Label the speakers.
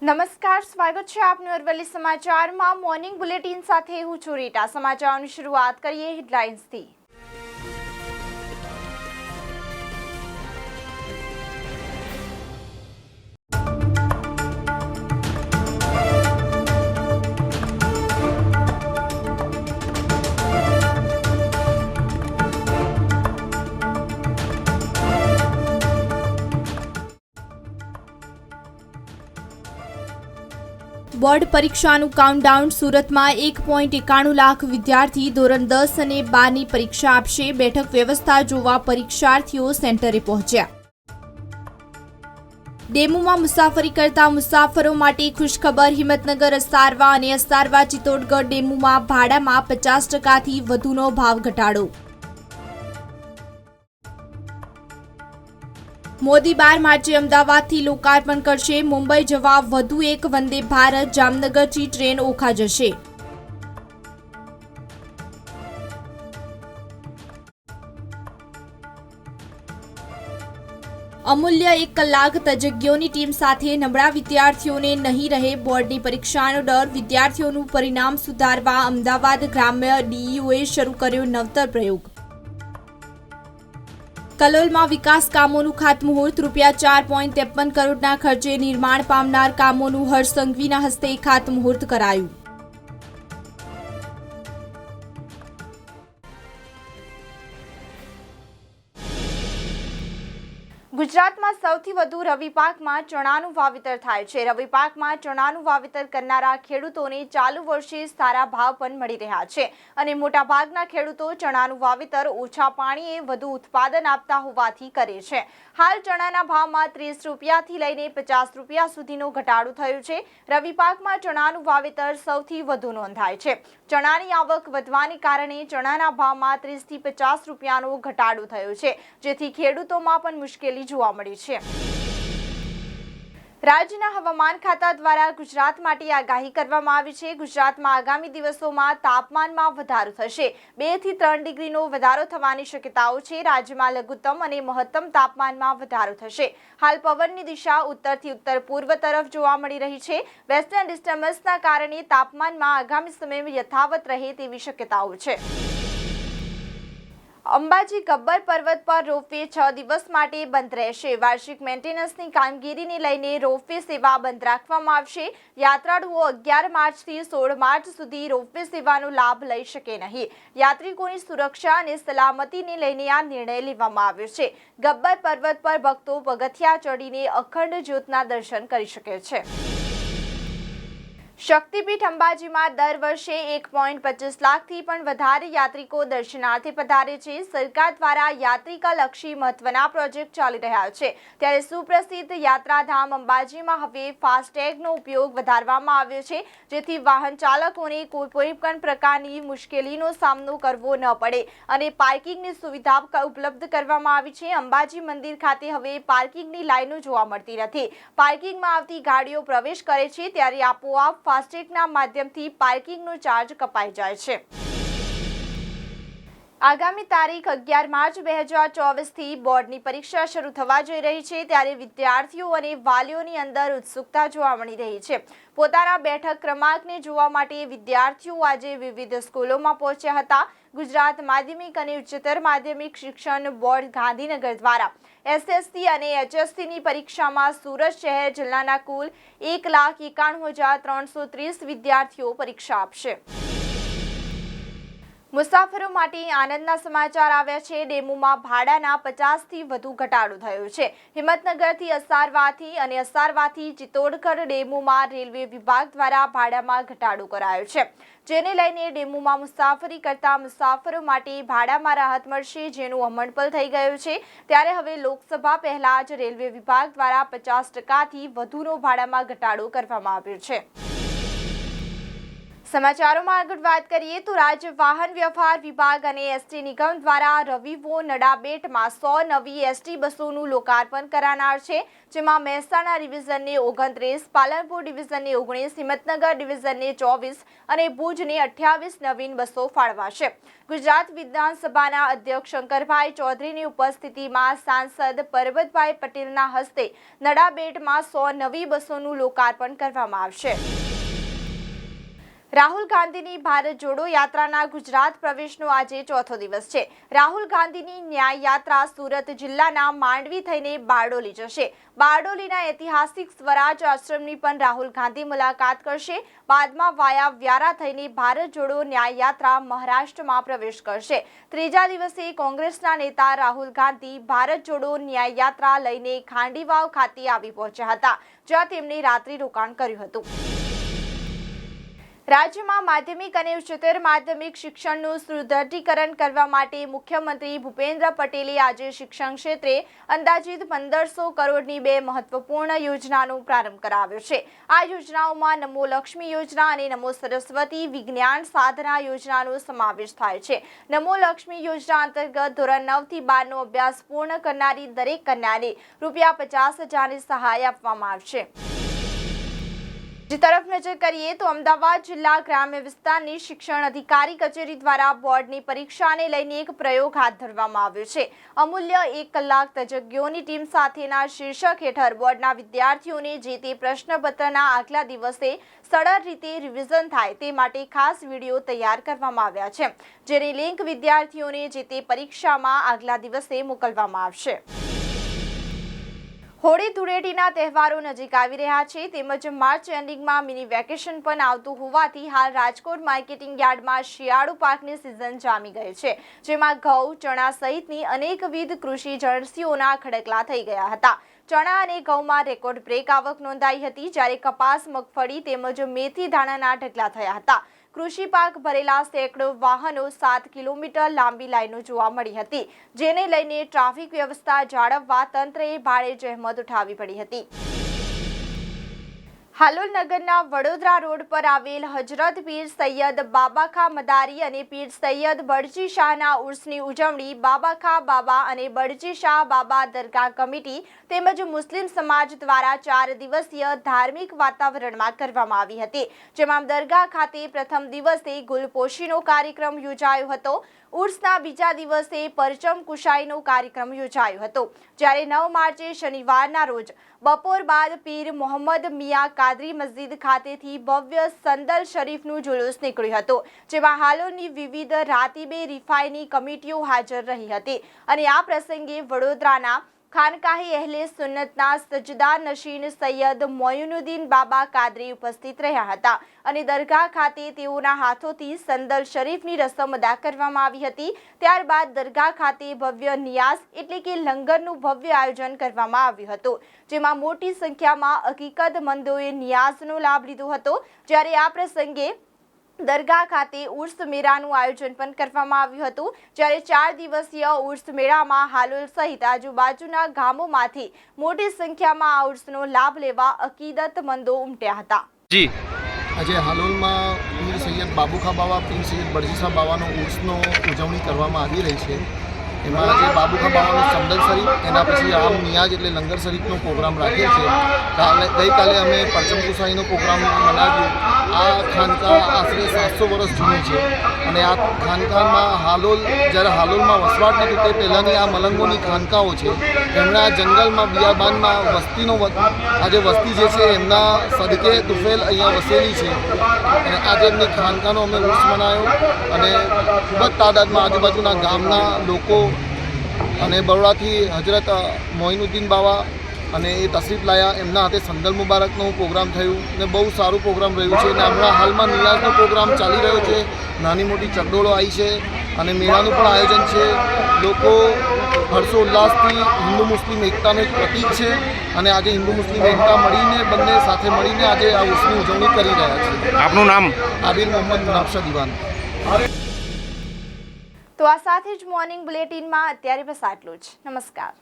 Speaker 1: નમસ્કાર, સ્વાગત છે આપનું અરવલ્લી સમાચારમાં. મોર્નિંગ બુલેટિન સાથે હું છું રીટા. સમાચારોની શરૂઆત કરીએ હેડલાઇન્સથી.
Speaker 2: બોર્ડ પરીક્ષાનું કાઉન્ટડાઉન. સુરતમાં 1.91 લાખ વિદ્યાર્થી ધોરણ 10 અને 12ની પરીક્ષા આપશે. બેઠક વ્યવસ્થા જોવા પરીક્ષાર્થીઓ સેન્ટરે પહોંચ્યા. ડેમુમાં મુસાફરી કરતા મુસાફરો માટે ખુશખબર. હિંમતનગર અસારવા અને અસારવા ચિત્તોડગઢ ડેમુમાં ભાડામાં 50%થી વધુનો ભાવ ઘટાડો. મોદી 12 માર્ચે અમદાવાદથી લોકાર્પણ કરશે. મુંબઈ જવા વધુ એક વંદે ભારત. જામનગરથી ટ્રેન ઓખા જશે. અમૂલ્ય 1 કલાક. તજજ્ઞોની ટીમ સાથે નબળા વિદ્યાર્થીઓને નહીં રહે બોર્ડની પરીક્ષાનો ડર. વિદ્યાર્થીઓનું પરિણામ સુધારવા અમદાવાદ ગ્રામ્ય ડીઈઓએ શરૂ કર્યો નવતર પ્રયોગ. કલોલમાં વિકાસ કામોનું ખાતમુહૂર્ત. ₹4.53 કરોડના ખર્ચે નિર્માણ પામનાર કામોનું હર્ષ સંઘવીના હસ્તે ખાતમુહૂર્ત કરાયું.
Speaker 1: ગુજરાતમાં સૌથી વધુ રવિ પાકમાં ચણાનું વાવેતર થાય છે. રવિ પાકમાં ચણાનું વાવેતર કરનારા ખેડૂતોને ચાલુ વર્ષે સારા ભાવ પણ મળી રહ્યા છે અને મોટાભાગના ખેડૂતો ચણાનું વાવેતર ઓછા પાણીએ વધુ ઉત્પાદન આપતા હોવાથી કરે છે. હાલ ચણાના ભાવમાં ₹30થી લઈને ₹50 સુધીનો ઘટાડો થયો છે. રવિ પાકમાં ચણાનું વાવેતર સૌથી વધુ નોંધાય છે. ચણાની આવક વધવાને કારણે ચણાના ભાવમાં ₹30થી ₹50નો ઘટાડો થયો છે, જેથી ખેડૂતોમાં પણ મુશ્કેલી જોવા મળી છે. રાજ્યના હવામાન ખાતા દ્વારા ગુજરાત માટે આગાહી કરવામાં આવી છે. ગુજરાતમાં આગામી દિવસોમાં તાપમાનમાં વધારો થશે. 2 થી 3 ડિગ્રીનો વધારો થવાની શક્યતાઓ છે. રાજ્યમાં લઘુત્તમ અને મહત્તમ તાપમાનમાં વધારો થશે. હાલ પવનની દિશા ઉત્તરથી ઉત્તર પૂર્વ તરફ જોવા મળી રહી છે. વેસ્ટર્ન ડિસ્ટર્બન્સના કારણે તાપમાનમાં આગામી સમયમાં યથાવત રહે તેવી શક્યતાઓ છે. અંબાજી ગબ્બર પર્વત પર રોપવે 6 દિવસ માટે બંધ રહેશે. વાર્ષિક મેન્ટેનન્સની કામગીરીને લઈને રોપવે સેવા બંધ રાખવામાં આવશે. યાત્રાળુઓ 11 માર્ચથી 16 માર્ચ સુધી રોપવે સેવાનો લાભ લઈ શકે નહીં. યાત્રિકોની સુરક્ષા અને સલામતીને લઈને આ નિર્ણય લેવામાં આવ્યો છે. ગબ્બર પર્વત પર ભક્તો પગથિયા ચડીને અખંડ જ્યોતના દર્શન કરી શકે છે. શક્તિપીઠ અંબાજીમાં દર વર્ષે 1.25 લાખથી પણ વધારે યાત્રિકો દર્શનાર્થે પધારે છે. સરકાર દ્વારા યાત્રિકાલક્ષી મહત્વના પ્રોજેક્ટ ચાલી રહ્યા છે. ત્યારે સુપ્રસિદ્ધ યાત્રાધામ અંબાજીમાં હવે ફાસ્ટેગનો ઉપયોગ વધારવામાં આવ્યો છે, જેથી વાહન ચાલકોને કોઈ પણ પ્રકારની મુશ્કેલીનો સામનો કરવો ન પડે અને પાર્કિંગની સુવિધા ઉપલબ્ધ કરવામાં આવી છે. અંબાજી મંદિર ખાતે હવે પાર્કિંગની લાઈનો જોવા મળતી નથી. પાર્કિંગમાં આવતી ગાડીઓ પ્રવેશ કરે છે ત્યારે આપોઆપ ફાસ્ટેગના માધ્યમથી પાર્કિંગનો ચાર્જ કપાઈ જાય છે. આગામી તારીખ 11 માર્ચ 2024થી બોર્ડની પરીક્ષા શરૂ થવા જઈ રહી છે. ત્યારે વિદ્યાર્થીઓ અને વાલીઓની અંદર ઉત્સુકતા જોવા મળી રહી છે. પોતાના બેઠક ક્રમાંકને જોવા માટે વિદ્યાર્થીઓ આજે વિવિધ સ્કૂલોમાં પહોંચ્યા હતા. ગુજરાત માધ્યમિક અને ઉચ્ચતર માધ્યમિક શિક્ષણ બોર્ડ ગાંધીનગર દ્વારા એસએસસી અને એચએસસીની પરીક્ષામાં સુરત શહેર જિલ્લાના કુલ 1,91,330 વિદ્યાર્થીઓ પરીક્ષા આપશે. મુસાફરો માટે આનંદના સમાચાર આવ્યા છે. ડેમુમાં ભાડાના 50થી વધુ ઘટાડો થયો છે. હિંમતનગરથી અસારવાથી અને અસારવાથી ચિત્તોડગઢ ડેમુમાં રેલવે વિભાગ દ્વારા ભાડામાં ઘટાડો કરાયો છે, જેને લઈને ડેમુમાં મુસાફરી કરતા મુસાફરો માટે ભાડામાં રાહત મળશે, જેનું અમલપલ થઈ ગયું છે. ત્યારે હવે લોકસભા પહેલા જ રેલવે વિભાગ દ્વારા 50%થી વધુનો ભાડામાં ઘટાડો કરવામાં આવ્યો છે. સમાચારોમાં આગળ વાત કરીએ તો રાજ્ય વાહન વ્યવહાર વિભાગ અને એસટી નિગમ દ્વારા રવિવો નડાબેટમાં 100 નવી એસટી બસોનું લોકાર્પણ કરાનાર છે, જેમાં મહેસાણા ડિવિઝનને 29, પાલનપુર ડિવિઝનને 19, હિંમતનગર ડિવિઝનને 24 અને ભુજને 28 નવીન બસો ફાળવાશે. ગુજરાત વિધાનસભાના અધ્યક્ષ શંકરભાઈ ચૌધરીની ઉપસ્થિતિમાં સાંસદ પરબતભાઈ પટેલના હસ્તે નડાબેટમાં 100 નવી બસોનું લોકાર્પણ કરવામાં આવશે. રાહુલ ગાંધીની ભારત જોડો યાત્રાના ગુજરાત પ્રવેશનો આજે ચોથો દિવસ છે. રાહુલ ગાંધીની ન્યાય યાત્રા સુરત જિલ્લાના માંડવી થઈને બારડોલી જશે. બારડોલીના ઐતિહાસિક સ્વરાજ આશ્રમની પણ રાહુલ ગાંધી મુલાકાત કરશે. બાદમાં વાયા વ્યારા થઈને ભારત જોડો ન્યાય યાત્રા મહારાષ્ટ્રમાં પ્રવેશ કરશે. ત્રીજા દિવસે કોંગ્રેસના નેતા રાહુલ ગાંધી ભારત જોડો ન્યાય યાત્રા લઈને ખાંડીવાવ ખાતે આવી પહોંચ્યા હતા, જ્યાં તેમણે રાત્રિ રોકાણ કર્યું હતું. રાજ્યમાં માધ્યમિક અને ઉચ્ચતર માધ્યમિક શિક્ષણનું સુદૃઢીકરણ કરવા માટે મુખ્યમંત્રી ભૂપેન્દ્ર પટેલે આજે શિક્ષણ ક્ષેત્રે અંદાજિત 1500 કરોડની 2 મહત્વપૂર્ણ યોજનાનો પ્રારંભ કરાવ્યો છે. આ યોજનાઓમાં નમો લક્ષ્મી યોજના અને નમો સરસ્વતી વિજ્ઞાન સાધના યોજનાનો સમાવેશ થાય છે. નમો લક્ષ્મી યોજના અંતર્ગત ધોરણ 9 થી 12 નો અભ્યાસ પૂર્ણ કરનારી દરેક કન્યાને ₹50,000ની સહાય આપવામાં આવશે. બીજી તરફ નજર કરીએ તો અમદાવાદ જિલ્લા ગ્રામ્ય વિસ્તારની શિક્ષણ અધિકારી કચેરી દ્વારા બોર્ડની પરીક્ષાને લઈને એક પ્રયોગ હાથ ધરવામાં આવ્યો છે. અમૂલ્ય 1 કલાક તજજ્ઞોની ટીમ સાથેના શીર્ષક હેઠળ બોર્ડના વિદ્યાર્થીઓને જે તે પ્રશ્નપત્રના આગલા દિવસે સરળ રીતે રિવિઝન થાય તે માટે ખાસ વિડીયો તૈયાર કરવામાં આવ્યા છે, જેની લિંક વિદ્યાર્થીઓને જે તે પરીક્ષામાં આગલા દિવસે મોકલવામાં આવશે. હોળી ધૂળેટીના તહેવારો નજીક આવી રહ્યા છે, તેમજ માર્ચ એન્ડિંગમાં મિની વેકેશન પણ આવતું હોવાથી હાલ રાજકોટ માર્કેટિંગ યાર્ડમાં શિયાળુ પાકની સિઝન જામી ગઈ છે, જેમાં ઘઉં, ચણા સહિતની અનેકવિધ કૃષિ જણસીઓના ખડકલા થઈ ગયા હતા. ચણા અને ઘઉંમાં રેકોર્ડ બ્રેક આવક નોંધાઈ હતી, જ્યારે કપાસ, મગફળી તેમજ મેથી દાણાના ઢગલા થયા હતા. કૃષિ પાક ભરેલા સેંકડો વાહનો 7 કિલોમીટર લાંબી લાઈનો જોવા મળી હતી, જેને લઈને ટ્રાફિક વ્યવસ્થા જાળવવા તંત્રએ ભારે જહેમત ઉઠાવવી પડી હતી. હાલોલ નગરના વડોદરા રોડ પર આવેલ હજરત પીર સૈયદ બાબાખા મદારી અને પીર સૈયદ બળજી શાહના ઉર્સની ઉજવણી બાબાખા બાબા અને બળજી શાહ બાબા દરગાહ કમિટી તેમજ મુસ્લિમ સમાજ દ્વારા 4 દિવસીય ધાર્મિક વાતાવરણમાં કરવામાં આવી હતી, જેમાં દરગાહ ખાતે પ્રથમ દિવસે ગુલપોશીનો કાર્યક્રમ યોજાયો હતો. ઉર્સના બીજા દિવસે પરચમ કુશાઈનો કાર્યક્રમ યોજાયો હતો, જ્યારે 9 માર્ચે શનિવારના રોજ બપોર બાદ પીર મોહમ્મદ મિયા કાદરી મસ્જિદ ખાતેથી ભવ્ય સંદલ શરીફનું જુલુસ નીકળ્યું હતું, જેમાં હાલોલની વિવિધ રાતીબે રિફાઈની કમિટીઓ હાજર રહી હતી. અને આ પ્રસંગે વડોદરાના ખાનકાહી અહેલે સુન્નતના સજદાર નશીન સૈયદ મોઇનુદ્દીન બાબા કાદરી ઉપસ્થિત રહ્યા હતા અને દરગાહ ખાતે તેઓના હાથોથી સંદલ શરીફની રસમ અદા કરવામાં આવી હતી. ત્યારબાદ દરગાહ ખાતે ભવ્ય નિયાઝ એટલે કે લંગરનું ભવ્ય આયોજન કરવામાં આવ્યું હતું, જેમાં મોટી સંખ્યામાં હકીકતમંદોએ નિયાઝનો લાભ લીધો હતો. જ્યારે આ પ્રસંગે દરગાહ ખાતે ઉર્સ મેળાનું આયોજન પણ કરવામાં આવ્યું હતું, જ્યારે 4 દિવસીય ઉર્સ મેળામાં હાલોલ સહિત આજુબાજુના ગામોમાંથી મોટી સંખ્યામાં આ ઉર્સનો લાભ લેવા અકીદતમંદો ઉમટ્યા હતા.
Speaker 3: જી આજે હાલોલમાં પીર સૈયદ બાબુખા બાવા, પીર સૈયદ બળજી શાહ બાવાનો ઉર્સનો ઉજવણી કરવામાં આવી રહી છે. એમાં આજે બાબુખા બાવાનો સંદલ શરીફ, એના પછી આમ નિયાજ એટલે લંગર શરીફનો પ્રોગ્રામ રાખેલ છે. ગઈકાલે અમે પરચમ કુશાઈનો પ્રોગ્રામ મનાવ્યો. આ ખાનકા આશરે 700 વર્ષ જૂની છે અને આ ખાનકામાં હાલોલ, જ્યારે હાલોલમાં વસવાટ નહોતું તે પહેલાંની આ મલંગોની ખાનકાઓ છે. એમના જંગલમાં બિયાબાનમાં વસ્તીનો આજે વસ્તી જે છે એમના સદકે તુફેલ અહીંયા વસેલી છે અને આજે એમની ખાનકાનો અમે ઉર્સ મનાવ્યો અને ખૂબ જ તાદાદમાં આજુબાજુના ગામના લોકો અને બરોડાથી હજરત મોઇનુદ્દીન બાવા અને એ તશરીફ લાયા. એમના હાથે સંદલ મુબારકનો પ્રોગ્રામ થયું અને બહુ સારું પ્રોગ્રામ રહ્યું છે. અને હમણાં હાલમાં નિયાઝનો પ્રોગ્રામ ચાલી રહ્યો છે. નાની મોટી ચકડોળો આવી છે અને મેળાનું પણ આયોજન છે. લોકો હર્ષોલ્લાસથી હિન્દુ મુસ્લિમ એકતાનું એક પ્રતીક છે અને આજે હિન્દુ મુસ્લિમ એકતા મળીને બંને સાથે મળીને આજે આ ઉર્સની ઉજવણી કરી રહ્યા છે.
Speaker 4: આપનું નામ?
Speaker 3: આબિર મોહમ્મદ મુનાફશા દિવાન.
Speaker 1: તો આ સાથે જ મોર્નિંગ બુલેટિનમાં અત્યારે બસ આટલું જ. નમસ્કાર.